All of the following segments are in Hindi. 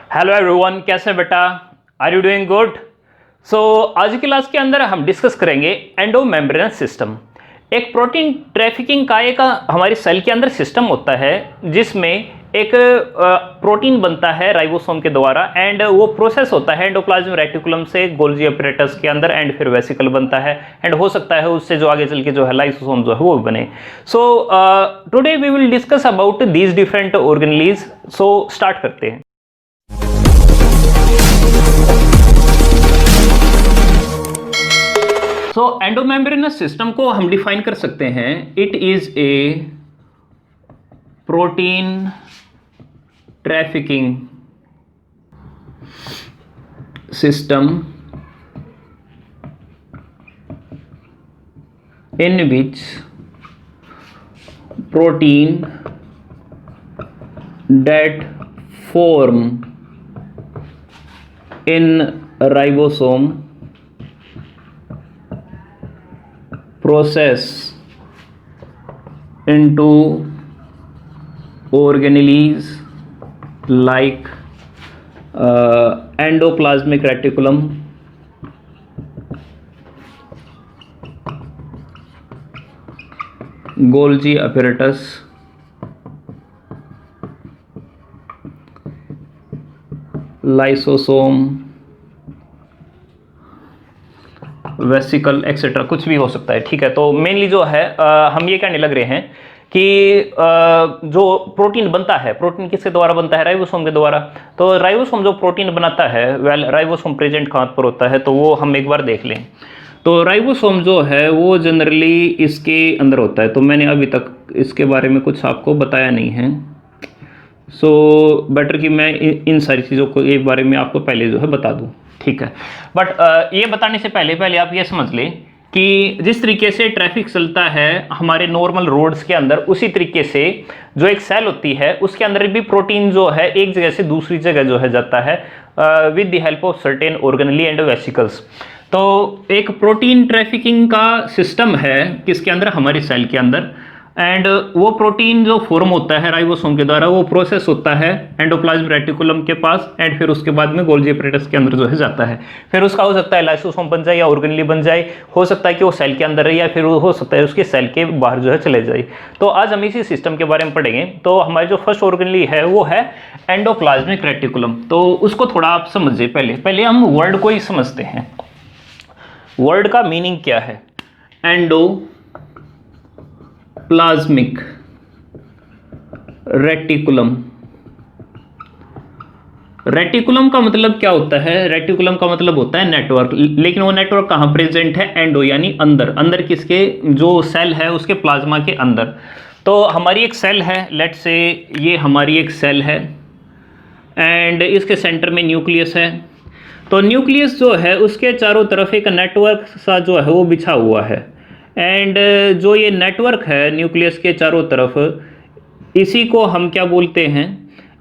हेलो एवरीवन, कैसे हैं बेटा? Are you doing good? So आज की क्लास के अंदर हम डिस्कस करेंगे एंडो मेम्ब्रेनस सिस्टम। एक प्रोटीन ट्रैफिकिंग का एक हमारी सेल के अंदर सिस्टम होता है जिसमें एक प्रोटीन बनता है राइबोसोम के द्वारा एंड वो प्रोसेस होता है एंडोप्लाज्म रेटिकुलम से गोल्जी अपैरेटस के अंदर एंड फिर वेसिकल बनता है एंड हो सकता है उससे जो आगे चल के जो है लाइसोसोम जो है वो बने। So today we will discuss about these different organelles. So start करते हैं। तो एंडोमेम्ब्रेनस सिस्टम को हम डिफाइन कर सकते हैं, it is A protein trafficking system in which protein that form in ribosome process into organelles like endoplasmic reticulum, Golgi apparatus, lysosome, vesicle etcetera, कुछ भी हो सकता है। ठीक है, तो मेनली जो है हम ये कहने लग रहे हैं कि जो प्रोटीन बनता है, प्रोटीन किसके द्वारा बनता है? राइबोसोम के द्वारा। तो राइबोसोम जो प्रोटीन बनाता है, वेल राइबोसोम प्रेजेंट कहाँ पर होता है तो वो हम एक बार देख लें। तो राइबोसोम जो है वो जनरली इसके अंदर होता है, तो मैंने अभी तक इसके बारे में कुछ आपको बताया नहीं है। सो बेटर कि मैं इन सारी चीज़ों को एक बारे में आपको पहले जो है बता दूं। ठीक है, बट ये बताने से पहले आप ये समझ लें कि जिस तरीके से ट्रैफिक चलता है हमारे नॉर्मल रोड्स के अंदर, उसी तरीके से जो एक सेल होती है उसके अंदर भी प्रोटीन जो है एक जगह से दूसरी जगह जो है जाता है with the help of certain organelle and vesicles. तो एक प्रोटीन ट्रैफिकिंग का सिस्टम है किसके अंदर? हमारी सेल के अंदर। एंड वो प्रोटीन जो फॉर्म होता है राइबोसोम के द्वारा वो प्रोसेस होता है एंडोप्लाज्म रेटिकुलम के पास एंड फिर उसके बाद में गोल्जी अपैरेटस के अंदर जो है जाता है। फिर उसका हो सकता है लाइसोसोम बन जाए या ऑर्गेनेली बन जाए, हो सकता है कि वो सेल के अंदर रहे या फिर हो सकता है उसके सेल के बाहर जो है चले जाए। तो आज हम इसी सिस्टम के बारे में पढ़ेंगे। तो हमारी जो फर्स्ट ऑर्गेनेली है वो है एंडोप्लाज्मिक रेटिकुलम। तो उसको थोड़ा आप समझिए। पहले हम वर्ड को ही समझते हैं। वर्ड का मीनिंग क्या है? Plasmic reticulum. रेटिकुलम का मतलब क्या होता है? रेटिकुलम का मतलब होता है नेटवर्क, लेकिन वो नेटवर्क कहाँ प्रेजेंट है? एंडो यानी अंदर। अंदर किसके? जो सेल है उसके प्लाज्मा के अंदर। तो हमारी एक सेल है, लेट से ये हमारी एक सेल है एंड इसके सेंटर में न्यूक्लियस है। तो न्यूक्लियस जो है उसके चारों तरफ एक नेटवर्क सा जो है वो बिछा हुआ है एंड जो ये नेटवर्क है न्यूक्लियस के चारों तरफ, इसी को हम क्या बोलते हैं?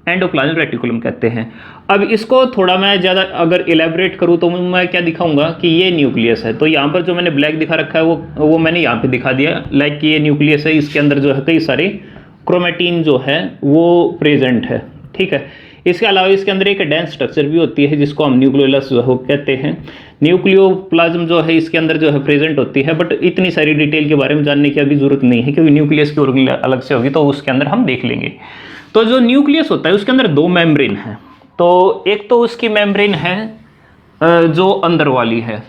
एंडोप्लाज्मिक रेटिकुलम कहते हैं। अब इसको थोड़ा मैं ज़्यादा अगर इलेबरेट करूँ तो मैं क्या दिखाऊंगा कि ये न्यूक्लियस है। तो यहाँ पर जो मैंने ब्लैक दिखा रखा है वो मैंने यहाँ पे दिखा दिया, लाइक ये न्यूक्लियस है, इसके अंदर जो है कई सारे क्रोमेटिन जो है वो प्रेजेंट है। ठीक है, इसके अलावा इसके अंदर एक डेंस स्ट्रक्चर भी होती है जिसको हम न्यूक्लियोलस जो है कहते हैं। न्यूक्लियोप्लाज्म जो है इसके अंदर जो है प्रेजेंट होती है, बट इतनी सारी डिटेल के बारे में जानने की अभी जरूरत नहीं है क्योंकि न्यूक्लियस की ऑर्गेनेल अलग से होगी तो उसके अंदर हम देख लेंगे। तो जो न्यूक्लियस होता है उसके अंदर दो मेम्ब्रेन है। तो एक तो उसकी मेम्ब्रेन है जो अंदर वाली है।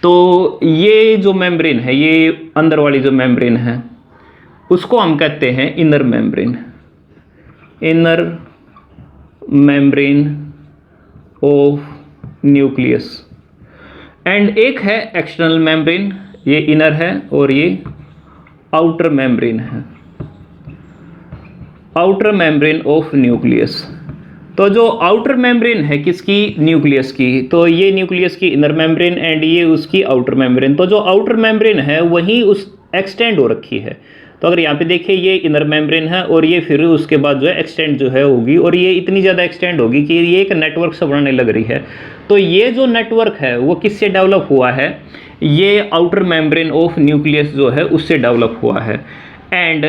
तो ये जो मेम्ब्रेन है, ये अंदर वाली जो मेम्ब्रेन है उसको हम कहते हैं inner membrane. Inner membrane of nucleus. And एक है एक्सटर्नल मेम्ब्रेन, ये इनर है और ये आउटर मेम्ब्रेन है, आउटर मेम्ब्रेन ऑफ न्यूक्लियस। तो जो आउटर मेम्ब्रेन है किसकी? न्यूक्लियस की। तो ये न्यूक्लियस की इनर मेम्ब्रेन एंड ये उसकी आउटर मेम्ब्रेन। तो जो आउटर मेम्ब्रेन है वही उस एक्सटेंड हो रखी है। तो अगर यहाँ पे देखिए ये इनर मेम्ब्रेन है और ये फिर उसके बाद जो है एक्सटेंड जो है होगी और ये इतनी ज़्यादा एक्सटेंड होगी कि ये एक नेटवर्क से बनने लग रही है। तो ये जो नेटवर्क है वो किससे डेवलप हुआ है? ये आउटर मेम्ब्रेन ऑफ न्यूक्लियस जो है उससे डेवलप हुआ है। एंड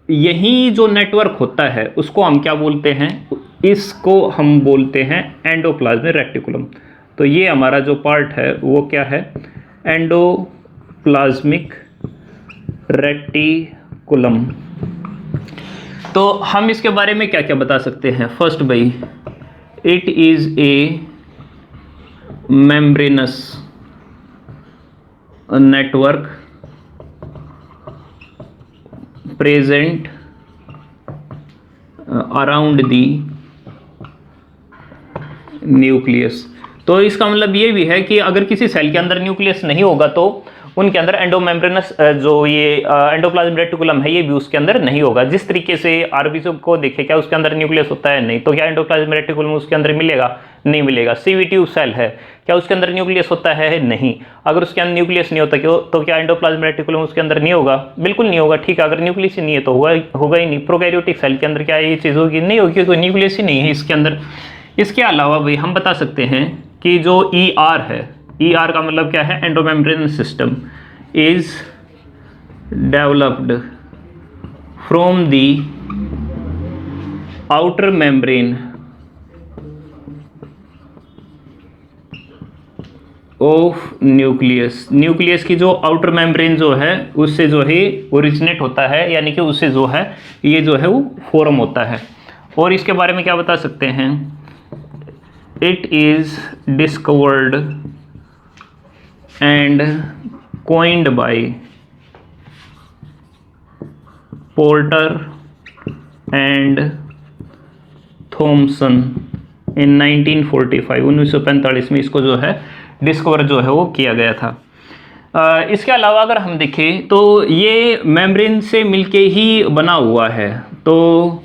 यही जो नेटवर्क होता है उसको हम क्या बोलते हैं? इसको हम बोलते हैं एंडोप्लाज्मिक रेटिकुलम। तो ये हमारा जो पार्ट है वो क्या है, एंडोप्लाज्मिक रेटिकुलम। तो हम इसके बारे में क्या क्या बता सकते हैं। फर्स्ट भाई, it is A membranes network present around the nucleus. तो इसका मतलब ये भी है कि अगर किसी सेल के अंदर न्यूक्लियस नहीं होगा तो उनके अंदर एंडोमेम्ब्रेनस जो ये एंडोप्लाज्मिक रेटिकुलम है ये भी उसके अंदर नहीं होगा। जिस तरीके से आरबीसी को देखे, क्या उसके अंदर न्यूक्लियस होता है? नहीं। तो क्या एंडोप्लाज्मिक रेटिकुलम उसके अंदर मिलेगा? नहीं मिलेगा। सीवी ट्यूब सेल है, क्या उसके अंदर न्यूक्लियस होता है? नहीं। अगर उसके अंदर न्यूक्लियस नहीं होता क्यों, तो क्या एंडोप्लाज्मिक रेटिकुलम उसके अंदर नहीं होगा? बिल्कुल नहीं होगा। ठीक है, अगर न्यूक्लियस ही नहीं है तो होगा ही नहीं। प्रोकैरियोटिक सेल के अंदर क्या ये चीज़ होगी? नहीं होगी, क्योंकि न्यूक्लियस ही नहीं है इसके अंदर। इसके अलावा भाई हम बता सकते हैं कि जो ER है, ER का मतलब क्या है, endomembranes system is developed from the outer membrane of nucleus। Nucleus की जो आउटर मेम्ब्रेन जो है उससे जो है ओरिजिनेट होता है, यानी कि उससे जो है ये जो है वो फॉर्म होता है। और इसके बारे में क्या बता सकते हैं, it is discovered and coined by Porter and Thomson in 1945। 1945 में इसको जो है डिस्कवर जो है वो किया गया था। इसके अलावा अगर हम देखें तो ये मेम्ब्रेन से मिलके ही बना हुआ है। तो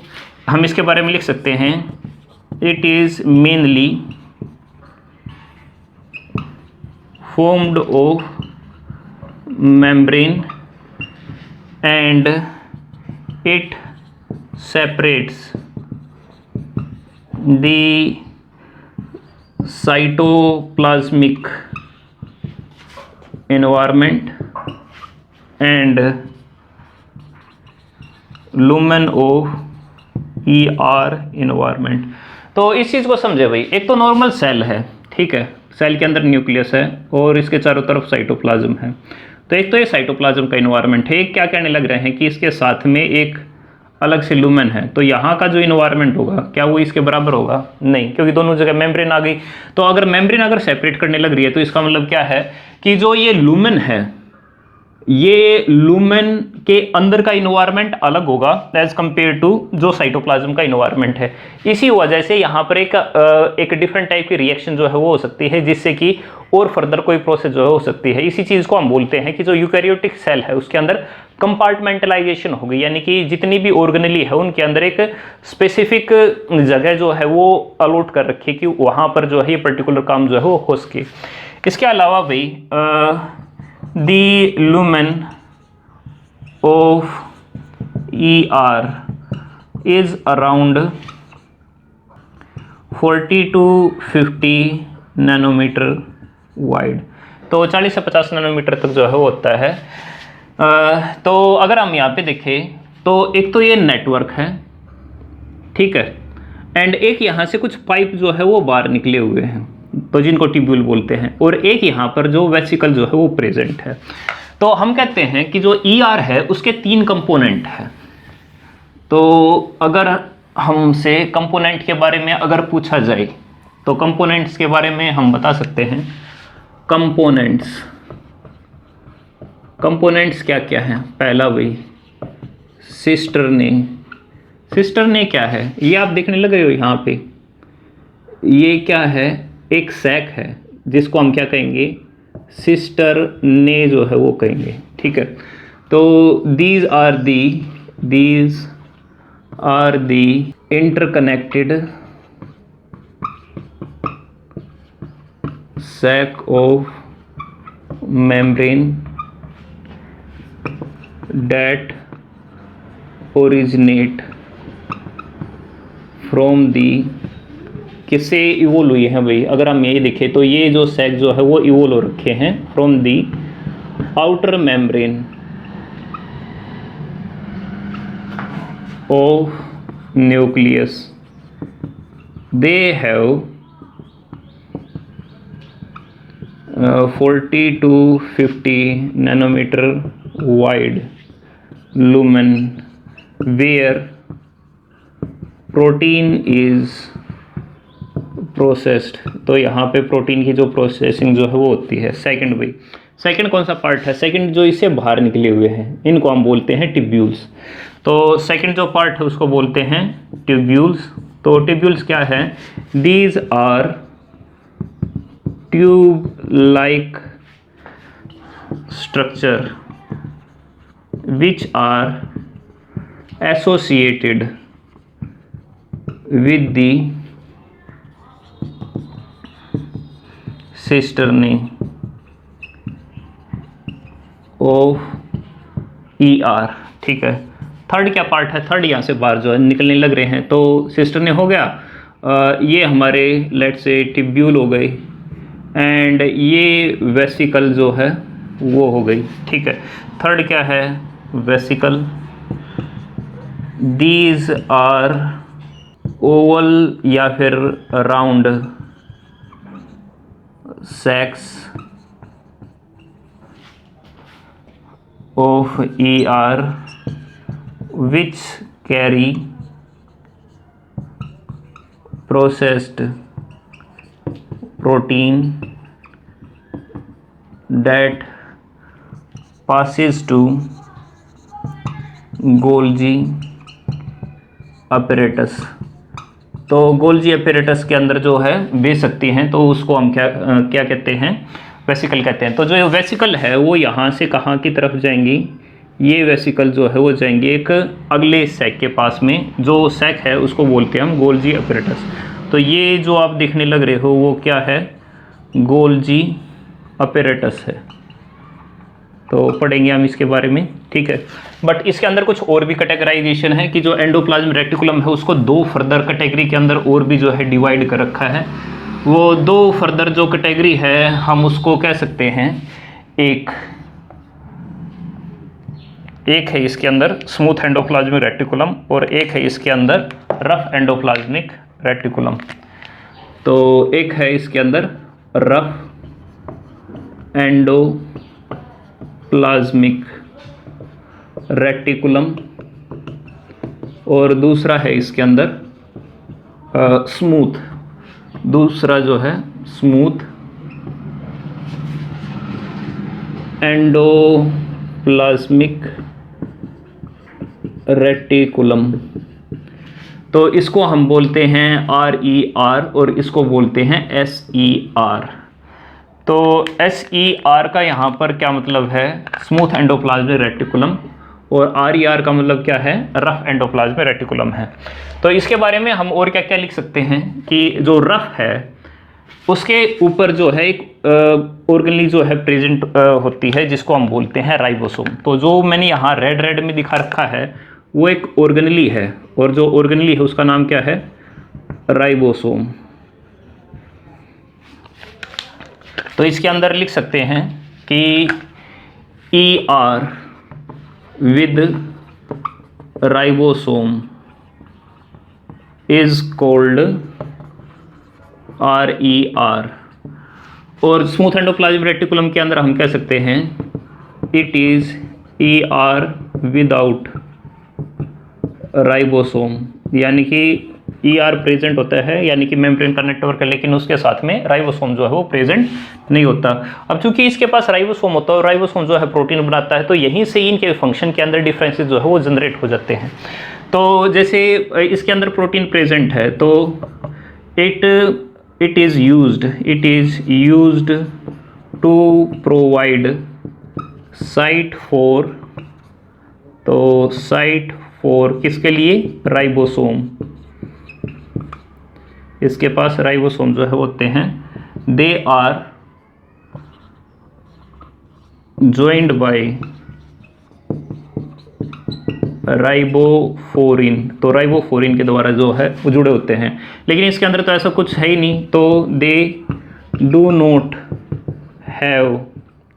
हम इसके बारे में लिख सकते हैं, it is mainly formed of membrane and it separates the cytoplasmic environment and lumen of ER environment। तो इस चीज़ को समझे भाई, एक तो नॉर्मल सेल है, ठीक है, सेल के अंदर न्यूक्लियस है और इसके चारों तरफ साइटोप्लाज्म है। तो एक तो ये साइटोप्लाज्म का इन्वायरमेंट है। क्या कहने लग रहे हैं कि इसके साथ में एक अलग से लुमेन है, तो यहाँ का जो इन्वायरमेंट होगा क्या वो इसके बराबर होगा? नहीं, क्योंकि दोनों जगह मेम्ब्रेन आ गई। तो अगर मेम्ब्रेन अगर सेपरेट करने लग रही है तो इसका मतलब क्या है कि जो ये लुमेन है, ये लुमेन के अंदर का इन्वायरमेंट अलग होगा एज कंपेयर टू जो साइटोप्लाज्म का इन्वायरमेंट है। इसी वजह से यहाँ पर एक डिफरेंट टाइप की रिएक्शन जो है वो हो सकती है, जिससे कि और फर्दर कोई प्रोसेस जो है हो सकती है। इसी चीज़ को हम बोलते हैं कि जो यूकैरियोटिक सेल है उसके अंदर कंपार्टमेंटलाइजेशन होगी, यानी कि जितनी भी ऑर्गेनेली है उनके अंदर एक स्पेसिफिक जगह जो है वो अलॉट कर रखी है कि वहाँ पर जो है ये पर्टिकुलर काम जो है वो हो सके। इसके अलावा भाई the lumen of ER is around 40 to 50 nanometre wide. तो 40 से 50 नैनोमीटर तक जो है वो होता है। तो अगर हम यहाँ पे देखें तो एक तो ये नेटवर्क है, ठीक है, एंड एक यहाँ से कुछ पाइप जो है वो बाहर निकले हुए हैं, तो जिनको ट्यूब्यूल बोलते हैं, और एक यहाँ पर जो वेसिकल जो है वो प्रेजेंट है। तो हम कहते हैं कि जो ER है उसके 3 कंपोनेंट हैं। तो अगर हमसे कंपोनेंट के बारे में अगर पूछा जाए तो कंपोनेंट्स के बारे में हम बता सकते हैं। कंपोनेंट्स क्या क्या हैं? पहला वही सिस्टरने क्या है, ये आप देखने लग रहे हो यहाँ पे, ये क्या है, एक सैक है जिसको हम क्या कहेंगे, सिस्टरने जो है वो कहेंगे, ठीक है। तो these are the interconnected sac of membrane that originate from the, किससे इवोल्व हुई है भाई? अगर हम यही देखें तो ये जो सैक जो है वो इवोल्व हो रखे हैं from the outer membrane of nucleus they have 40 to 50 nanometer wide lumen where protein is processed। तो यहाँ पे प्रोटीन की जो प्रोसेसिंग जो है वो होती है। सेकंड भाई, सेकंड कौन सा पार्ट है? सेकंड जो इससे बाहर निकले हुए हैं इनको हम बोलते हैं ट्यूब्यूल्स। तो सेकंड जो पार्ट है उसको बोलते हैं ट्यूब्यूल्स। तो ट्यूब्यूल्स क्या है? These are tube like structure which are associated with the cisternae of ER। ठीक है, थर्ड क्या पार्ट है? थर्ड यहाँ से बाहर जो है निकलने लग रहे हैं। तो सिस्टरने हो गया, ये हमारे लेट से ट्यूब्यूल हो गई, एंड ये वेसिकल जो है वो हो गई। ठीक है, थर्ड क्या है? वेसिकल। दीज आर ओवल या फिर round sacs of ER which carry processed protein that passes to Golgi apparatus। तो गोल्जी अपैरेटस के अंदर जो है बेच सकती हैं, तो उसको हम क्या कहते हैं? वेसिकल कहते हैं। तो जो वेसिकल है वो यहाँ से कहाँ की तरफ जाएंगी? ये वेसिकल जो है वो जाएंगे एक अगले सैक के पास में। जो सैक है उसको बोलते हैं हम गोल्जी अपैरेटस। तो ये जो आप देखने लग रहे हो वो क्या है? गोल्जी अपैरेटस है। तो पढ़ेंगे हम इसके बारे में। ठीक है, बट इसके अंदर कुछ और भी कैटेगराइजेशन है कि जो एंडोप्लाज्म रेटिकुलम है उसको दो फर्दर कैटेगरी के अंदर और भी जो है डिवाइड कर रखा है। वो दो फर्दर जो कैटेगरी है हम उसको कह सकते हैं, एक है इसके अंदर स्मूथ एंडोप्लाज्मिक रेटिकुलम और एक है इसके अंदर रफ एंडोप्लाज्मिक रेटिकुलम। तो एक है इसके अंदर रफ एंडोप्लाज्मिक रेटिकुलम और दूसरा है इसके अंदर स्मूथ, दूसरा जो है स्मूथ एंडोप्लाज्मिक रेटिकुलम। तो इसको हम बोलते हैं RER और इसको बोलते हैं SER। तो SER का यहाँ पर क्या मतलब है? स्मूथ एंडोप्लाज्मिक रेटिकुलम, और RER का मतलब क्या है? रफ एंडोप्लाज्मिक रेटिकुलम है। तो इसके बारे में हम और क्या क्या लिख सकते हैं कि जो रफ है उसके ऊपर जो है एक ऑर्गेनली जो है प्रेजेंट होती है जिसको हम बोलते हैं राइबोसोम। तो जो मैंने यहाँ रेड में दिखा रखा है वो एक ऑर्गेनली है, और जो ऑर्गेनली है उसका नाम क्या है? राइबोसोम। तो इसके अंदर लिख सकते हैं कि ER with ribosome is called RER। और स्मूथ एंडोप्लाज्मिक रेटिकुलम के अंदर हम कह सकते हैं it is ER without ribosome, यानी कि ER प्रेजेंट होता है, यानी कि मेम्ब्रेन का नेटवर्क है, लेकिन उसके साथ में राइबोसोम जो है वो प्रेजेंट नहीं होता। अब चूंकि इसके पास राइबोसोम होता है और राइबोसोम जो है प्रोटीन बनाता है, तो यहीं से इनके फंक्शन के अंदर डिफरेंसेस जो है वो जनरेट हो जाते हैं। तो जैसे इसके अंदर प्रोटीन प्रेजेंट है तो it is used to provide site for, तो साइट फॉर किसके लिए? राइबोसोम। इसके पास राइबोसोम जो है होते हैं, they are joined by ribophorin. तो राइबोफोरिन के द्वारा जो है वो जुड़े होते हैं, लेकिन इसके अंदर तो ऐसा कुछ है ही नहीं। तो दे डू नॉट हैव,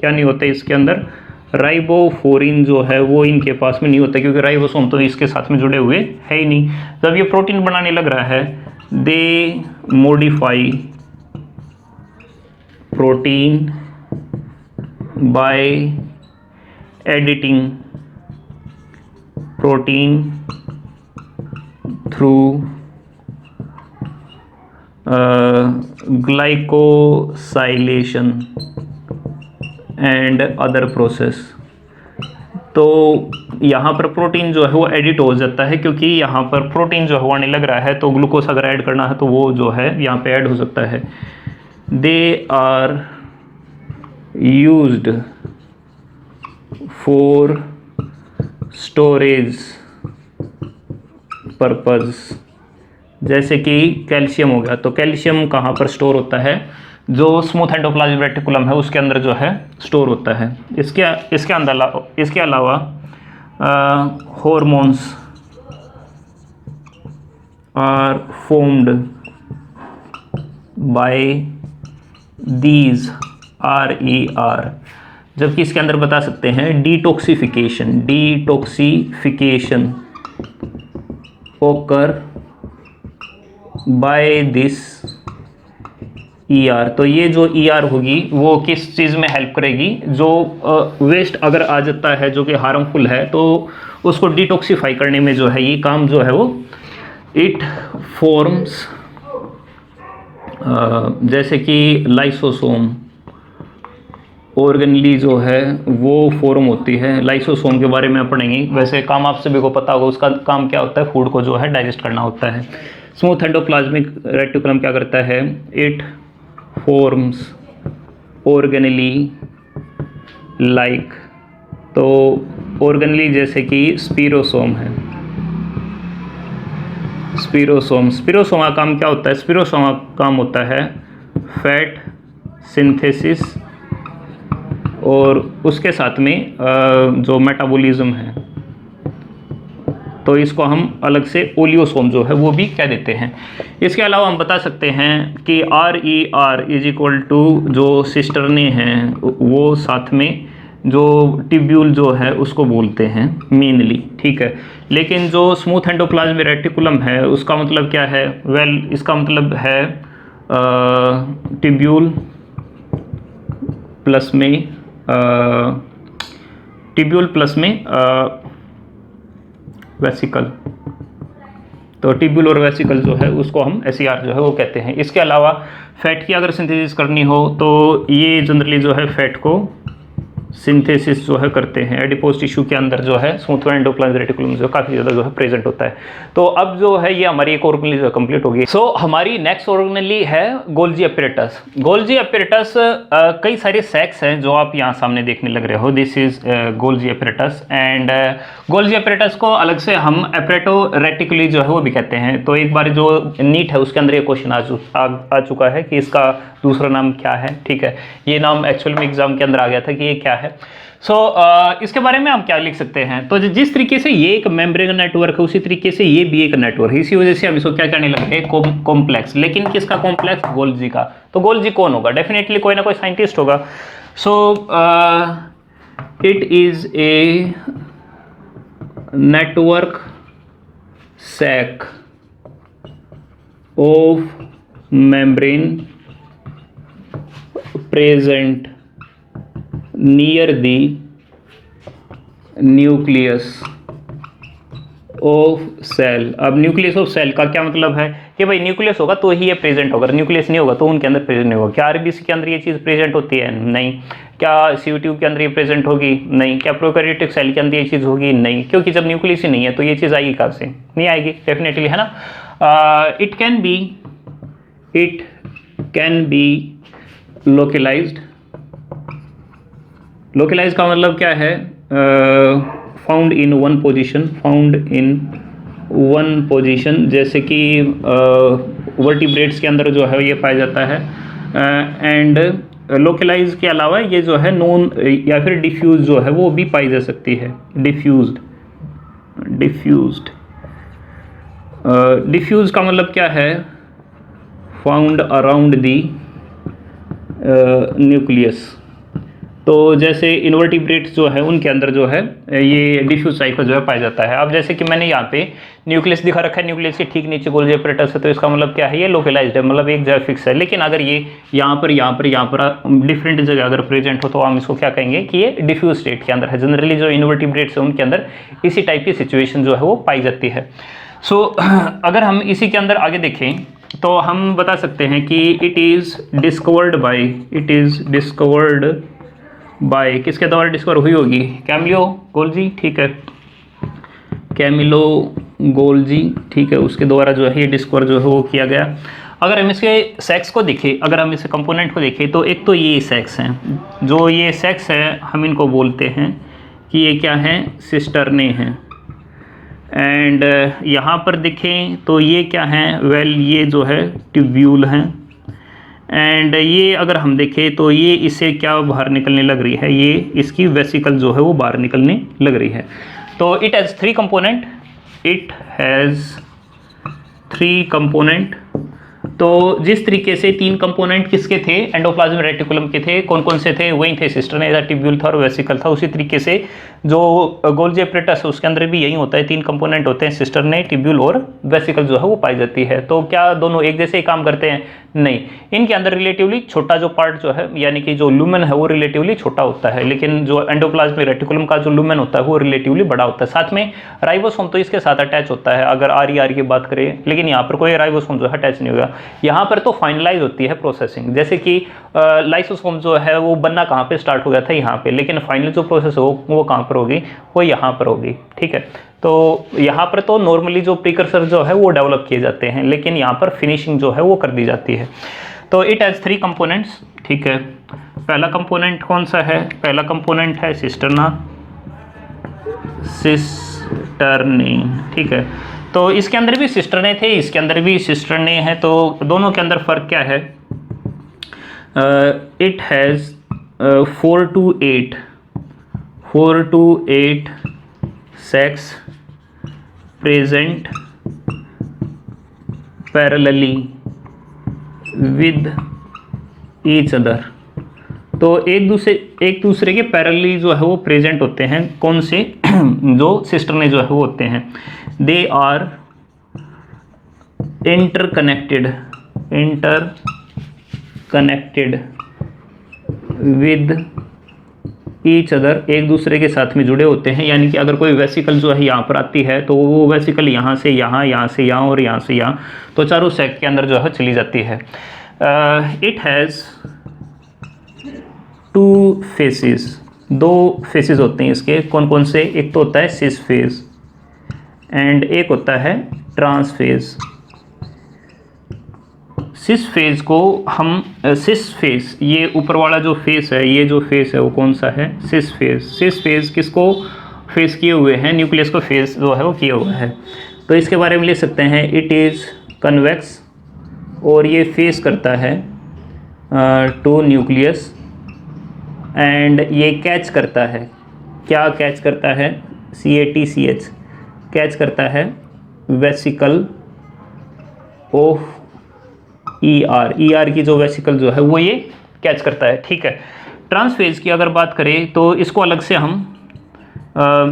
क्या नहीं होता इसके अंदर? राइबोफोरिन जो है वो इनके पास में नहीं होता, क्योंकि राइबोसोम तो इसके साथ में जुड़े हुए है ही नहीं। जब ये प्रोटीन बनाने लग रहा है they modify protein by editing protein through glycosylation and other process। तो यहाँ पर प्रोटीन जो है वो एडिट हो जाता है, क्योंकि यहाँ पर प्रोटीन जो है वो आने लग रहा है, तो ग्लूकोज अगर ऐड करना है तो वो जो है यहाँ पे ऐड हो सकता है। They are used for storage purpose, जैसे कि कैल्शियम हो गया। तो कैल्शियम कहाँ पर स्टोर होता है? जो स्मूथ एंडोप्लाज्मिक रेटिकुलम है उसके अंदर जो है स्टोर होता है। इसके अलावा hormones are formed by these RER, जबकि इसके अंदर बता सकते हैं डिटॉक्सिफिकेशन ओकर बाय दिस ER। तो ये जो ER होगी वो किस चीज़ में हेल्प करेगी? जो वेस्ट अगर आ जाता है जो कि हार्मफुल है, तो उसको डिटॉक्सिफाई करने में जो है ये काम जो है वो इट फॉर्म्स, जैसे कि लाइसोसोम ऑर्गेनली जो है वो फॉर्म होती है। लाइसोसोम के बारे में पढ़ेंगे, वैसे काम आप सभी को पता होगा, उसका काम क्या होता है? फूड को जो है डाइजेस्ट करना होता है। स्मूथ एंडोप्लाज्मिक रेटिकुलम क्या करता है? इट फॉर्म्स ऑर्गेनली लाइक, तो ऑर्गेनली जैसे कि स्पिरोसोम है। स्पिरोसोमा काम क्या होता है? स्पिरोसोमा काम होता है फैट सिंथेसिस और उसके साथ में जो मेटाबॉलिज्म है, तो इसको हम अलग से ओलियोसोम जो है वो भी कह देते हैं। इसके अलावा हम बता सकते हैं कि RER इज इक्वल टू जो सिस्टरने हैं वो साथ में जो टिब्यूल जो है उसको बोलते हैं मेनली, ठीक है। लेकिन जो स्मूथ एंडोप्लाज्मिक रेटिकुलम है उसका मतलब क्या है? इसका मतलब है टिब्यूल प्लस में वेसिकल। तो टिब्यूल और वेसिकल जो है उसको हम SER जो है वो कहते हैं। इसके अलावा फैट की अगर सिंथेसिस करनी हो तो ये जनरली जो है फैट को सिंथेसिस जो है करते हैं एडिपोज टिश्यू के अंदर, जो है स्मूथ एंडोप्लाज्मिक रेटिकुलम जो काफ़ी ज़्यादा जो है प्रेजेंट होता है। तो अब जो है ये हमारी एक ऑर्गेनली जो कंप्लीट होगी। सो हमारी नेक्स्ट ऑर्गेनली है गोल्जी अपैरेटस। गोल्जी अपैरेटस कई सारे सैक्स हैं जो आप यहाँ सामने देखने लग रहे हो। This is Golgi apparatus and Golgi apparatus को अलग से हम अपैरेटो रेटिकुली जो है वो भी कहते हैं। तो एक बार जो नीट है उसके अंदर ये क्वेश्चन आ चुका है कि इसका दूसरा नाम क्या है, ठीक है। ये नाम एक्चुअल में एग्जाम के अंदर आ गया था कि ये क्या है। सो इसके बारे में हम क्या लिख सकते हैं? तो जिस तरीके से ये एक मेम्ब्रेन नेटवर्क है उसी तरीके से ये भी एक नेटवर्क है। इसी वजह से हम इसको क्या कहने लगे? कॉम्प्लेक्स। लेकिन किसका कॉम्प्लेक्स? गोल्जी का। तो गोल्जी कौन होगा? डेफिनेटली कोई ना कोई साइंटिस्ट होगा। So it is a network sac of membrane present near the nucleus of cell. अब न्यूक्लियस ऑफ सेल का क्या मतलब है कि भाई न्यूक्लियस होगा तो ही ये प्रेजेंट होगा, न्यूक्लियस नहीं होगा तो उनके अंदर प्रेजेंट नहीं होगा। क्या RBC के अंदर ये चीज़ प्रेजेंट होती है? नहीं। क्या CO ट्यूब के अंदर ये प्रेजेंट होगी? नहीं। क्या प्रोकैरियोटिक सेल के अंदर ये चीज़ होगी? नहीं, क्योंकि जब न्यूक्लियस ही नहीं है तो ये चीज़ आएगी कहाँ से? नहीं आएगी डेफिनेटली, है ना। It can be localised. Localise का मतलब क्या है? फाउंड इन वन पोजीशन, जैसे कि वर्टिब्रेट्स के अंदर जो है ये पाया जाता है। एंड लोकलाइज के अलावा ये जो है नॉन या फिर डिफ्यूज जो है वो भी पाई जा सकती है। डिफ्यूज का मतलब क्या है? Found around the nucleus. तो जैसे इन्वर्टिब्रेट्स जो है उनके अंदर जो है ये डिफ्यूज टाइप का जो है पाया जाता है। अब जैसे कि मैंने यहाँ पे न्यूक्लियस दिखा रखा है, न्यूक्लियस के ठीक नीचे गोल्जी एपरेटस है, तो इसका मतलब क्या है, ये लोकलाइज्ड है, मतलब एक जगह फिक्स है। लेकिन अगर ये यहाँ पर डिफरेंट जगह अगर प्रेजेंट हो तो हम इसको क्या कहेंगे कि ये डिफ्यूज स्टेट के अंदर है। जनरली जो इन्वर्टिब्रेट्स है उनके अंदर इसी टाइप की सिचुएशन जो है वो पाई जाती है। सो अगर हम इसी के अंदर आगे देखें तो हम बता सकते हैं कि इट इज़ डिस्कवर्ड बाय किसके द्वारा डिस्कवर हुई होगी, कैमिलो गोल्जी, ठीक है, कैमिलो गोल्जी, ठीक है, उसके द्वारा जो है ये डिस्कवर जो है वो किया गया। अगर हम इसके सेक्स को देखें, अगर हम इसके कंपोनेंट को देखें तो एक तो ये सेक्स हैं, जो ये सेक्स है हम इनको बोलते हैं कि ये क्या हैं, सिस्टरने हैं। एंड यहाँ पर देखें तो ये क्या हैं, वेल ये जो है ट्यूब्यूल हैं। एंड ये अगर हम देखें तो ये इससे क्या बाहर निकलने लग रही है, ये इसकी वेसिकल जो है वो बाहर निकलने लग रही है। तो it has 3 component, it has 3 component. तो जिस तरीके से 3 कंपोनेंट किसके थे, एंडोप्लाज्मिक रेटिकुलम के थे, कौन कौन से थे, वही थे, सिस्टरने था, ट्यूब्यूल था और वेसिकल था। उसी तरीके से जो गोल्जी एपरेटस है उसके अंदर भी यही होता है, 3 कंपोनेंट होते हैं, सिस्टरने, ट्यूब्यूल और वेसिकल जो है वो पाई जाती है। तो क्या दोनों एक जैसे ही काम करते हैं, नहीं, इनके अंदर रिलेटिवली छोटा जो पार्ट जो है यानी कि जो लुमेन है वो रिलेटिवली छोटा होता है, लेकिन जो एंडोप्लाज्मिक रेटिकुलम का जो लुमेन होता है वो रिलेटिवली बड़ा होता है। साथ में राइबोसोम तो इसके साथ अटैच होता है अगर आर की बात करें, लेकिन यहाँ पर कोई राइबोसोम जो है अटैच नहीं होगा। यहाँ पर तो फाइनलाइज होती है प्रोसेसिंग, जैसे कि लाइसोसोम जो है वो बनना कहाँ पे स्टार्ट हो गया था, यहाँ पे, लेकिन फाइनल जो प्रोसेस हो वो कहाँ पर होगी, वो यहाँ पर होगी, ठीक है। तो यहाँ पर तो नॉर्मली जो प्रीकर्सर जो है वो डेवलप किए जाते हैं, लेकिन यहाँ पर फिनिशिंग जो है वो कर दी जाती है। तो इट हैज़ 3 कंपोनेंट्स, ठीक है। पहला कंपोनेंट कौन सा है, पहला कंपोनेंट है सिस्टरना, सिस्टरने, ठीक है। तो इसके अंदर भी सिस्टरने थे, इसके अंदर भी सिस्टरने हैं, तो दोनों के अंदर फ़र्क क्या है, it has 4 to 8 sex present parallelly with each other. तो एक दूसरे के पैरेलली जो है वो प्रेजेंट होते हैं, कौन से जो सिस्टरने जो है वो होते हैं, they are interconnected with each other, एक दूसरे के साथ में जुड़े होते हैं। यानी कि अगर कोई वेसिकल जो है यहाँ पर आती है तो वो वेसिकल यहाँ से यहाँ, यहाँ से यहाँ और यहाँ से यहाँ, तो चारों सेक के अंदर जो है चली जाती है। इट हैज़ 2 फेसेस, 2 फेसेस होते हैं इसके, कौन कौन से, एक तो होता है सिस फेज एंड एक होता है ट्रांस फेज। सिस फेज को हम सिस फेज, ये ऊपर वाला जो फेस है, ये जो फेस है वो कौन सा है, सिस फेज। सिस फेज किसको फेस किए हुए हैं, न्यूक्लियस को फेस जो है वो किया हुआ है। तो इसके बारे में लिख सकते हैं इट इज़ कन्वेक्स, और ये फेस करता है टू न्यूक्लियस, एंड ये कैच करता है, क्या कैच करता है, CATCH, कैच करता है वेसिकल ऑफ ER की जो वेसिकल जो है वो ये कैच करता है, ठीक है। ट्रांसफेज की अगर बात करें तो इसको अलग से हम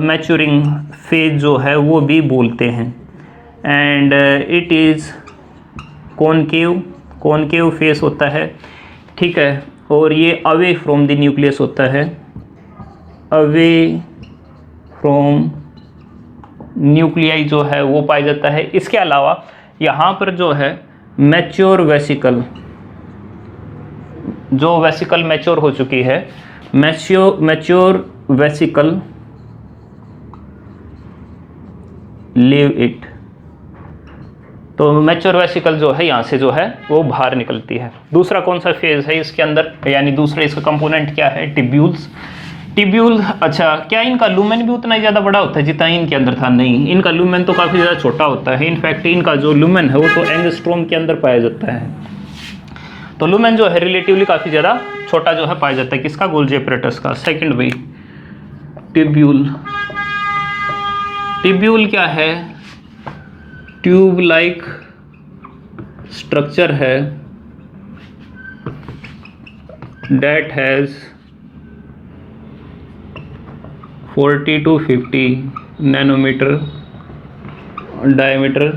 मैच्योरिंग फेज जो है वो भी बोलते हैं। And it is concave face होता है, ठीक है, और ये अवे फ्रॉम द न्यूक्लियस होता है, अवे फ्रॉम न्यूक्लियाई जो है वो पाया जाता है। इसके अलावा यहाँ पर जो है मैच्योर वेसिकल, जो वेसिकल मैच्योर हो चुकी है, मैच्योर वेसिकल लीव इट, तो मैच्योर वेसिकल जो है यहाँ से जो है वो बाहर निकलती है। दूसरा कौन सा फेज है इसके अंदर, यानी दूसरा इसका कंपोनेंट क्या है, टिब्यूल्स। टिब्यूल, अच्छा, क्या इनका लूमेन भी उतना ही ज़्यादा बड़ा होता है जितना इनके अंदर था? नहीं, इनका लूमेन तो काफ़ी ज़्यादा छोटा होता है। इनफैक्ट इनका जो लूमेन है वो तो एंगस्ट्रोम के अंदर पाया जाता है। तो लूमेन जो है रिलेटिवली काफ़ी ज़्यादा छोटा जो है पाया जाता है, किसका, गोल्जी एपरेटस का। सेकंड वे टिब्यूल, टिब्यूल क्या है, ट्यूब लाइक स्ट्रक्चर है, that has 40 to 50 nanometer diameter.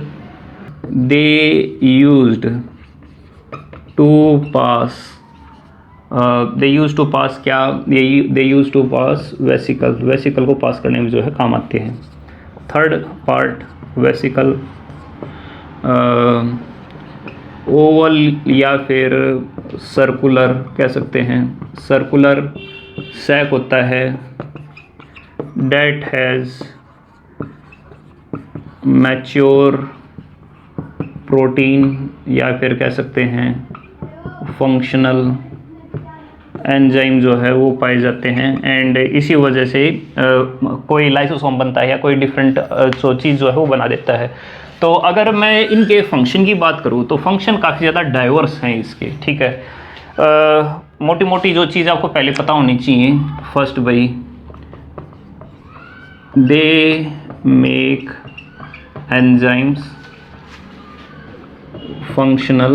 They used to pass क्या, they used to pass vesicle को पास करने में जो है काम आते हैं. थर्ड पार्ट वेसिकल ओवल या फिर सर्कुलर कह सकते हैं. सर्कुलर सैक होता है. डेट हैज़ मैच्योर प्रोटीन या फिर कह सकते हैं फंक्शनल एंजाइम जो है वो पाए जाते हैं. एंड इसी वजह से कोई लाइसोसोम बनता है या कोई डिफरेंट जो चीज़ जो है वो बना देता है. तो अगर मैं इनके फंक्शन की बात करूँ तो फंक्शन काफ़ी ज़्यादा डाइवर्स हैं इसके. ठीक है, मोटी मोटी जो चीज़ आपको पहले पता होनी चाहिए. फर्स्ट भाई, they make enzymes functional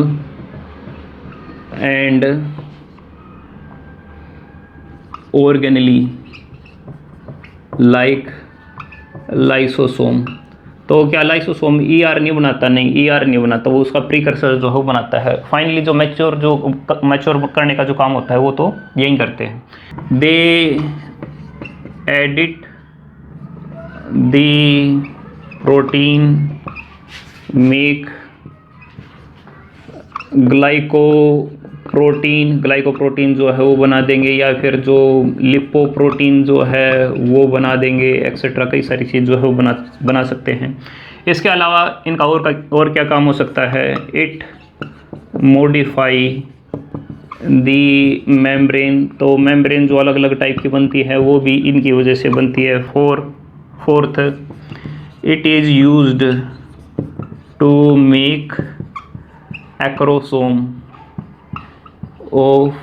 and organelle like lysosome. तो क्या लाइसोसोम ER नहीं बनाता? नहीं, ER नहीं बनाता, वो उसका प्रीकर्सर जो है वो बनाता है. फाइनली जो मैच्योर करने का जो काम होता है वो तो यही करते हैं. They edit the protein make glycoprotein जो है वो बना देंगे, या फिर जो लिपोप्रोटीन जो है वो बना देंगे, एक्सेट्रा. कई सारी चीज़ जो है वो बना सकते हैं. इसके अलावा इनका और क्या काम हो सकता है? It modify the membrane. तो मेम्ब्रेन जो अलग अलग टाइप की बनती है वो भी इनकी वजह से बनती है. Fourth, it is used to make acrosome of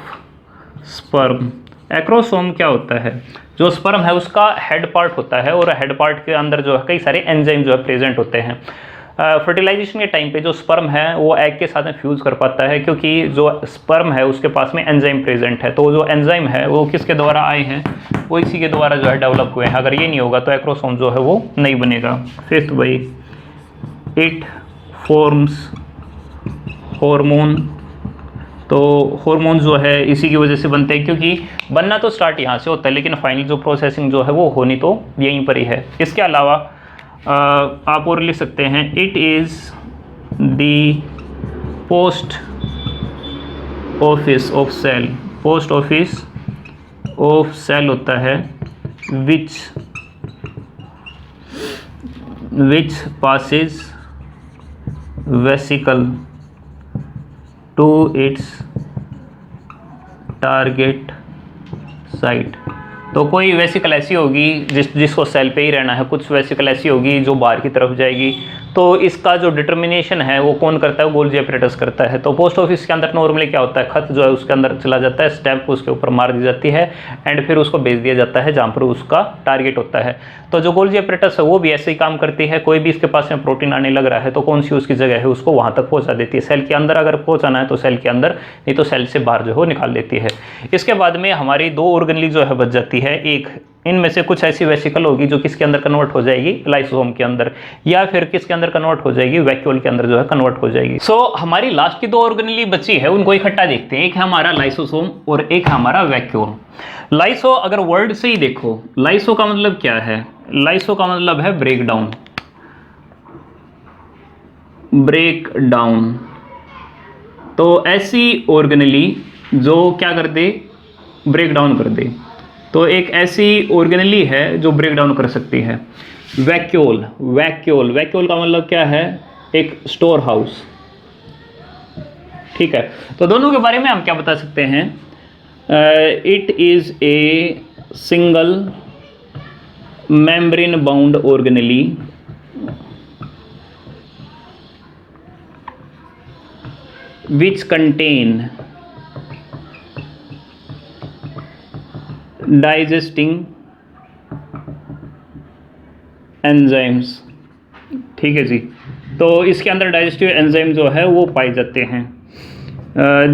sperm. Acrosome क्या होता है? जो स्पर्म है उसका हेड पार्ट होता है, और हेड पार्ट के अंदर जो है कई सारे एंजाइम जो है प्रेजेंट होते हैं. फर्टिलाइजेशन के टाइम पे जो स्पर्म है वो एग के साथ में फ्यूज़ कर पाता है, क्योंकि जो स्पर्म है उसके पास में एंजाइम प्रेजेंट है. तो जो एंजाइम है वो किसके द्वारा आए हैं? वो इसी के द्वारा जो है डेवलप हुए हैं. अगर ये नहीं होगा तो एक्रोसोम जो है वो नहीं बनेगा. फिफ्थ भाई, इट फॉर्म्स हार्मोन. तो हार्मोन जो है इसी की वजह से बनते हैं, क्योंकि बनना तो स्टार्ट यहाँ से होता है लेकिन फाइनल जो प्रोसेसिंग जो है वो होनी तो यहीं पर ही है. इसके अलावा आप और लिख सकते हैं, it is the post office of cell. Post office of cell होता है which passes vesicle to its target site. तो कोई वेसिकल ऐसी होगी जिसको सेल पे ही रहना है, कुछ वेसिकल ऐसी होगी जो बाहर की तरफ जाएगी. तो इसका जो डिटर्मिनेशन है वो कौन करता है? गोल्जी एपरेटस करता है. तो पोस्ट ऑफिस के अंदर नॉर्मली क्या होता है? खत जो है उसके अंदर चला जाता है, स्टैम्प उसके ऊपर मार दी जाती है एंड फिर उसको भेज दिया जाता है जहाँ पर उसका टारगेट होता है. तो जो गोल्जी एपरेटस है वो भी ऐसे ही काम करती है. कोई भी इसके पास में प्रोटीन आने लग रहा है तो कौन सी उसकी जगह है उसको वहाँ तक पहुँचा देती है. सेल के अंदर अगर पहुँचाना है तो सेल के अंदर, नहीं तो सेल से बाहर जो है निकाल देती है. इसके बाद में हमारी दो ऑर्गेनली जो है बच जाती है. एक इनमें से कुछ ऐसी वेसिकल होगी जो किसके अंदर कन्वर्ट हो जाएगी? लाइसोसोम के अंदर, या फिर किसके अंदर कन्वर्ट हो जाएगी? वैक्यूल के अंदर जो है कन्वर्ट हो जाएगी. सो हमारी लास्ट की दो ऑर्गेनली बची है उनको इकट्ठा देखते हैं. एक है हमारा लाइसोसोम और एक है हमारा वैक्यूल. लाइसो अगर वर्ड से ही देखो, लाइसो का मतलब क्या है? लाइसो का मतलब है ब्रेक डाउन. Break down. तो ऐसी ऑर्गेनली जो क्या कर दे? ब्रेक डाउन कर दे. तो एक ऐसी ऑर्गेनली है जो ब्रेक डाउन कर सकती है. वैक्यूल का मतलब क्या है? एक स्टोर हाउस. ठीक है, तो दोनों के बारे में हम क्या बता सकते हैं? It is a single membrane bound organelle which contain digesting enzymes. ठीक है जी, तो इसके अंदर डाइजेस्टिव एंजाइम जो है वो पाए जाते हैं.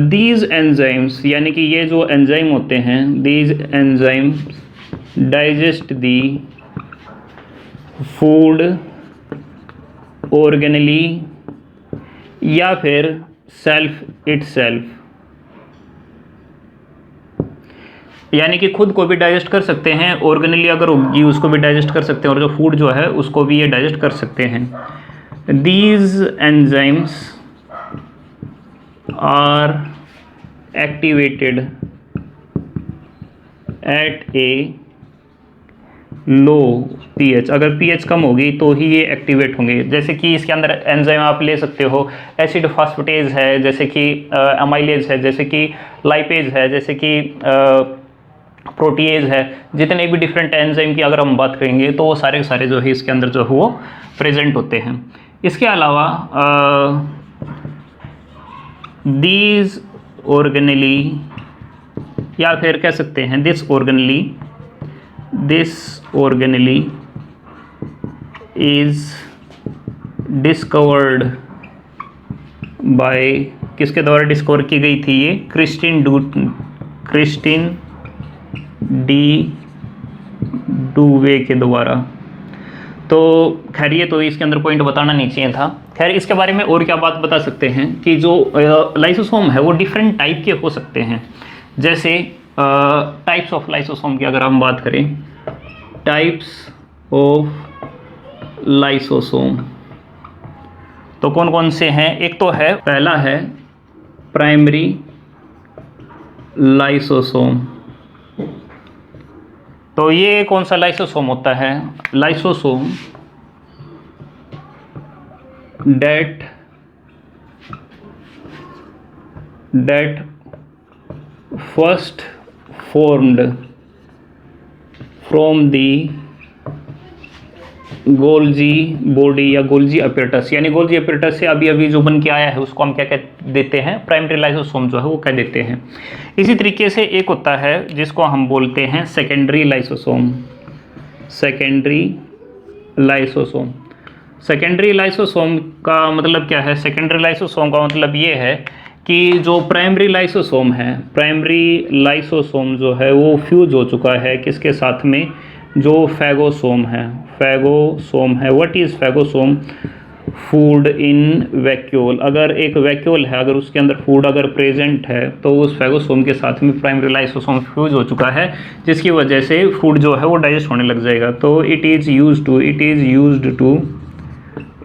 दीज एंजाइम्स यानी कि ये जो एंजाइम होते हैं, these enzymes digest the food organelle या फिर सेल्फ इटसेल्फ, यानी कि खुद को भी डाइजेस्ट कर सकते हैं, ऑर्गेनली अगर होगी उसको भी डाइजेस्ट कर सकते हैं, और जो फूड जो है उसको भी ये डाइजेस्ट कर सकते हैं। These enzymes are activated at a low pH, अगर पीएच कम होगी तो ही ये एक्टिवेट होंगे। जैसे कि इसके अंदर एंजाइम आप ले सकते हो, एसिड फास्फेटेज है, जैसे कि अमाइलेज है, जैसे कि लाइपेज है, जैसे कि प्रोटीएज है, जितने भी डिफरेंट एंजाइम की अगर हम बात करेंगे तो वो सारे सारे जो है इसके अंदर जो है वो प्रेजेंट होते हैं। इसके अलावा दीज ऑर्गेनली या फिर कह सकते हैं this organelle is discovered by, किसके द्वारा डिस्कवर की गई थी ये? क्रिस्टिन डी डूवे के द्वारा। तो खैर ये तो इसके अंदर पॉइंट बताना नहीं चाहिए था। खैर इसके बारे में और क्या बात बता सकते हैं कि जो लाइसोसोम है वो डिफरेंट टाइप के हो सकते हैं। जैसे टाइप्स ऑफ लाइसोसोम की अगर हम बात करें, टाइप्स ऑफ लाइसोसोम तो कौन कौन से हैं? एक तो है, पहला है प्राइमरी लाइसोसोम। तो ये कौन सा लाइसोसोम होता है? Lysosome that first formed from the Golgi body या गोल्जी अपरेटस, यानी गोल्जी अपरेटस से अभी अभी जो बन के आया है उसको हम क्या कह देते हैं? प्राइमरी लाइसोसोम जो है वो कह देते हैं। इसी तरीके से एक होता है जिसको हम बोलते हैं secondary lysosome. Secondary lysosome, secondary lysosome का मतलब क्या है? सेकेंडरी लाइसोसोम का मतलब ये है कि जो प्राइमरी लाइसोसोम है, प्राइमरी लाइसोसोम जो है वो फ्यूज हो चुका है किसके साथ में? जो फैगोसोम है। फैगोसोम है। What is phagosome? Food in vacuole. अगर एक वैक्यूल है, अगर उसके अंदर फूड अगर प्रेजेंट है तो उस फैगोसोम के साथ में प्राइमरी लाइसोसोम फ्यूज हो चुका है, जिसकी वजह से फूड जो है वो डाइजेस्ट होने लग जाएगा। तो it is used to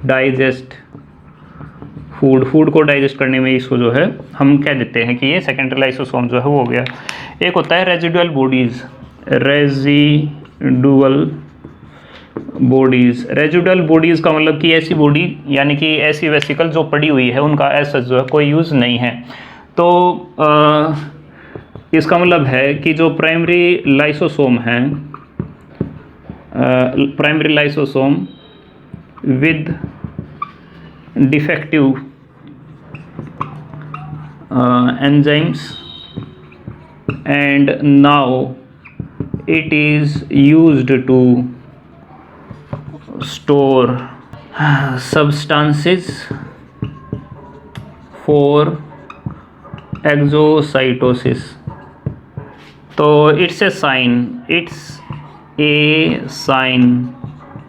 digest food को डाइजेस्ट करने में इसको जो है हम कह देते हैं कि ये सेकेंडरी लाइसोसोम जो है वो हो गया। एक होता है रेजिडुअल बॉडीज़। रेजिडुअल बॉडीज़ का मतलब कि ऐसी बॉडी, यानी कि ऐसी वेसिकल जो पड़ी हुई है, उनका ऐसा जो है कोई यूज़ नहीं है। तो इसका मतलब है कि जो प्राइमरी लाइसोसोम है, primary lysosome with defective enzymes and now it is used to store substances for exocytosis। तो it's a sign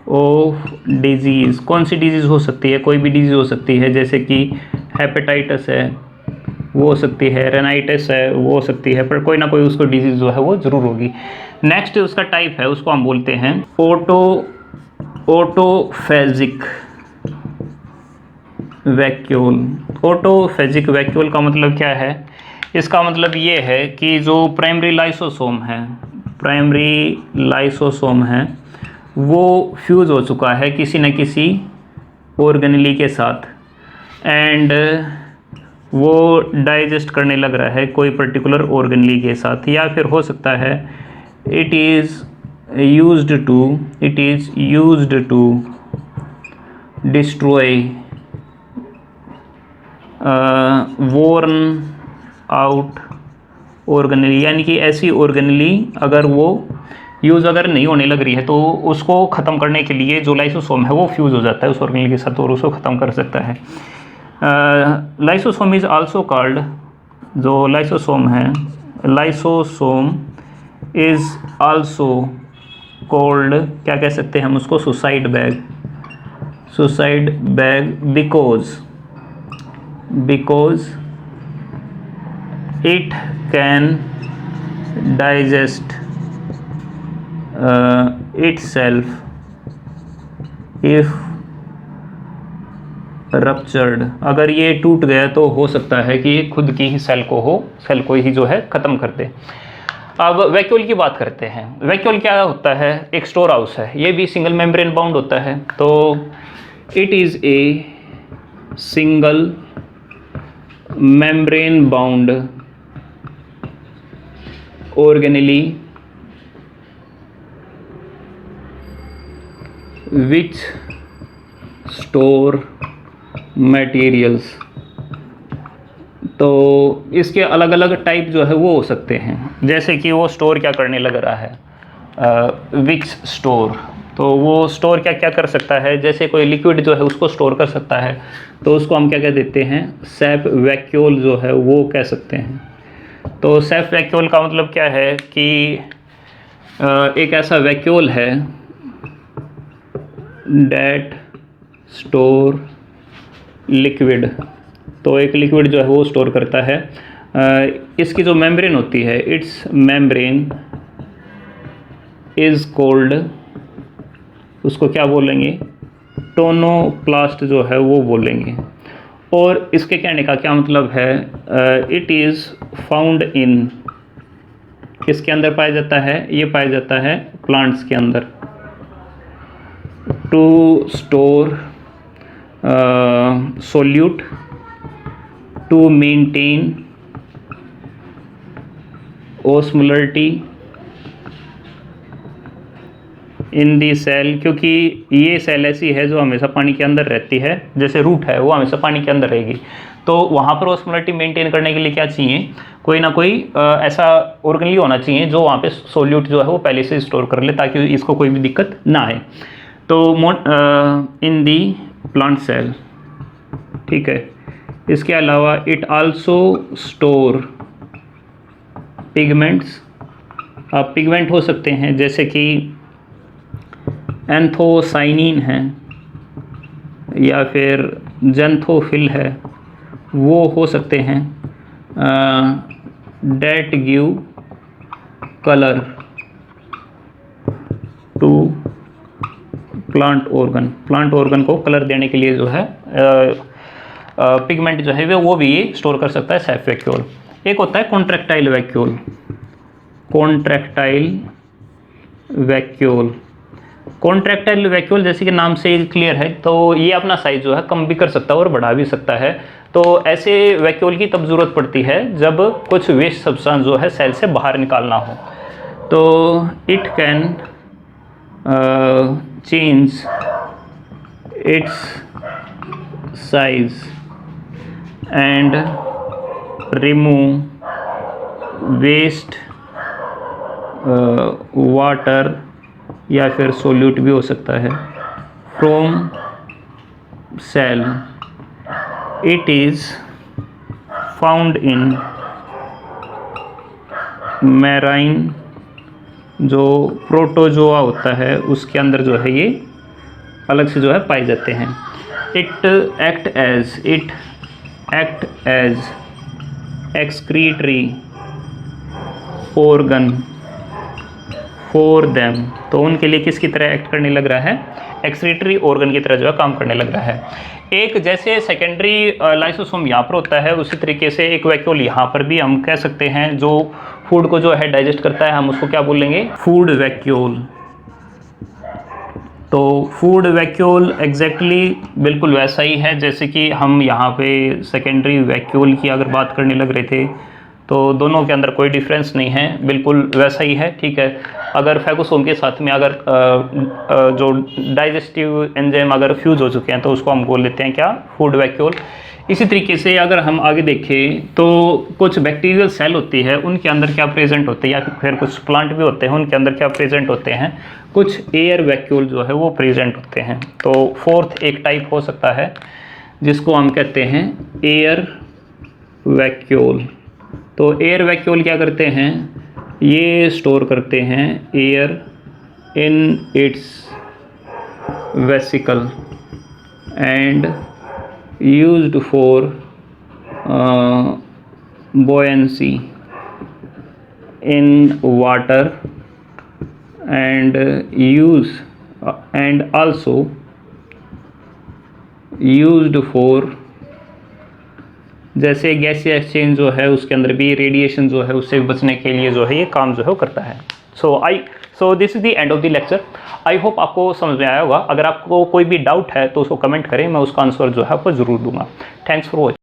of disease. कौन सी डिजीज़ हो सकती है? कोई भी डिजीज़ हो सकती है, जैसे कि हेपेटाइटिस है वो हो सकती है, रेनाइटिस है वो हो सकती है, पर कोई ना कोई उसको डिजीज़ जो है वो ज़रूर होगी। नेक्स्ट उसका टाइप है, उसको हम बोलते हैं ऑटोफेजिक वैक्यूल। ऑटोफेजिक वैक्यूल का मतलब क्या है? इसका मतलब ये है कि जो प्राइमरी लाइसोसोम है वो फ्यूज़ हो चुका है किसी न किसी ऑर्गेनेली के साथ, एंड वो डाइजेस्ट करने लग रहा है कोई पर्टिकुलर ऑर्गेनेली के साथ, या फिर हो सकता है it is used to destroy worn out organelle, यानी कि ऐसी ऑर्गेनेली अगर वो यूज़ अगर नहीं होने लग रही है तो उसको ख़त्म करने के लिए जो लाइसोसोम है वो फ्यूज़ हो जाता है उस ऑर्गेनेल के साथ और उसको ख़त्म कर सकता है। लाइसोसोम इज़ आल्सो कॉल्ड, जो लाइसोसोम है, लाइसोसोम इज़ आल्सो कॉल्ड, क्या कह सकते हैं हम उसको, suicide bag, suicide bag because it can digest itself if ruptured, अगर ये टूट गया तो हो सकता है कि ये खुद की ही सेल को ही जो है ख़त्म कर दे। अब वैक्यूल की बात करते हैं। वैक्यूल क्या होता है? एक स्टोर हाउस है, ये भी सिंगल मेम्ब्रेन बाउंड होता है। तो it is a single membrane bound organelle which store materials। तो इसके अलग अलग टाइप जो है वो हो सकते हैं, जैसे कि वो स्टोर क्या करने लग रहा है, विच स्टोर, तो वो स्टोर क्या क्या कर सकता है, जैसे कोई लिक्विड जो है उसको स्टोर कर सकता है, तो उसको हम क्या कह देते हैं, सेफ वैक्यूल जो है वो कह सकते हैं। तो सेफ वैक्यूल का मतलब क्या है कि एक ऐसा वैक्यूल है डेट स्टोर लिक्विड, तो एक लिक्विड जो है वो स्टोर करता है। इसकी जो मेम्ब्रेन होती है, इट्स मेम्ब्रेन इज़ कॉल्ड, उसको क्या बोलेंगे, टोनोप्लास्ट जो है वो बोलेंगे। और इसके कहने का क्या मतलब है, इट इज़ फाउंड इन, किसके अंदर पाया जाता है, ये पाया जाता है प्लांट्स के अंदर। To store solute to maintain osmolarity in the cell, क्योंकि ये सेल ऐसी है जो हमेशा पानी के अंदर रहती है, जैसे रूट है वो हमेशा पानी के अंदर रहेगी, तो वहाँ पर ओस्मोलरिटी मेंटेन करने के लिए क्या चाहिए, कोई ना कोई ऐसा ऑर्गेनली होना चाहिए जो वहाँ पे सोल्यूट जो है वो पहले से स्टोर कर ले, ताकि इसको कोई भी दिक्कत ना आए। तो इन दी प्लांट सेल, ठीक है। इसके अलावा इट आल्सो स्टोर पिगमेंट्स, आप पिगमेंट हो सकते हैं जैसे कि एंथोसाइनिन है या फिर जेंथोफिल है, वो हो सकते हैं, that give colour to plant organ को कलर देने के लिए जो है पिगमेंट जो है वो भी ये स्टोर कर सकता है सेफ वैक्यूल। एक होता है कॉन्ट्रैक्टाइल वैक्यूल, कॉन्ट्रैक्टाइल वैक्यूल जैसे कि नाम से क्लियर है, तो ये अपना साइज जो है कम भी कर सकता है और बढ़ा भी सकता है। तो ऐसे वैक्यूल की तब ज़रूरत पड़ती है जब कुछ वेस्ट सब्सटेंस जो है सेल से बाहर निकालना हो। तो it can change its size and remove waste water या फिर सोल्यूट भी हो सकता है from cell. It is found in marine, जो प्रोटोजोआ होता है उसके अंदर जो है ये अलग से जो है पाए जाते हैं। It act as excretory organ for them, तो उनके लिए किसकी तरह एक्ट करने लग रहा है, एक्सक्रीटरी ऑर्गन की तरह जो है काम करने लग रहा है। एक जैसे सेकेंडरी लाइसोसोम यहाँ पर होता है, उसी तरीके से एक वैक्यूल यहाँ पर भी हम कह सकते हैं, जो फूड को जो है डाइजेस्ट करता है, हम उसको क्या बोलेंगे, फूड वैक्यूल। तो फूड वैक्यूल एग्जैक्टली बिल्कुल वैसा ही है जैसे कि हम यहाँ पे सेकेंडरी वैक्यूल की अगर बात करने लग रहे थे, तो दोनों के अंदर कोई डिफरेंस नहीं है, बिल्कुल वैसा ही है, ठीक है। अगर फैगोसोम के साथ में अगर जो डाइजेस्टिव एंजाइम अगर फ्यूज हो चुके हैं तो उसको हम बोल लेते हैं क्या, फूड वैक्यूल। इसी तरीके से अगर हम आगे देखें तो कुछ बैक्टीरियल सेल होती है, उनके अंदर क्या प्रेजेंट होते हैं, या फिर कुछ प्लांट भी होते हैं उनके अंदर क्या प्रेजेंट होते हैं, कुछ एयर वैक्यूल जो है वो प्रेजेंट होते हैं। तो फोर्थ एक टाइप हो सकता है जिसको हम कहते हैं एयर वैक्यूल। तो एयर वैक्यूल क्या करते हैं, ये स्टोर करते हैं air in its vesicle and used for buoyancy in water and also used for, जैसे गैसीय एक्सचेंज जो है उसके अंदर भी रेडिएशन जो है उससे बचने के लिए जो है ये काम जो है वो करता है। So this is the end of the lecture. I hope आपको समझ में आया होगा। अगर आपको कोई भी डाउट है तो उसको कमेंट करें, मैं उसका आंसर जो है आपको ज़रूर दूंगा। Thanks for watching.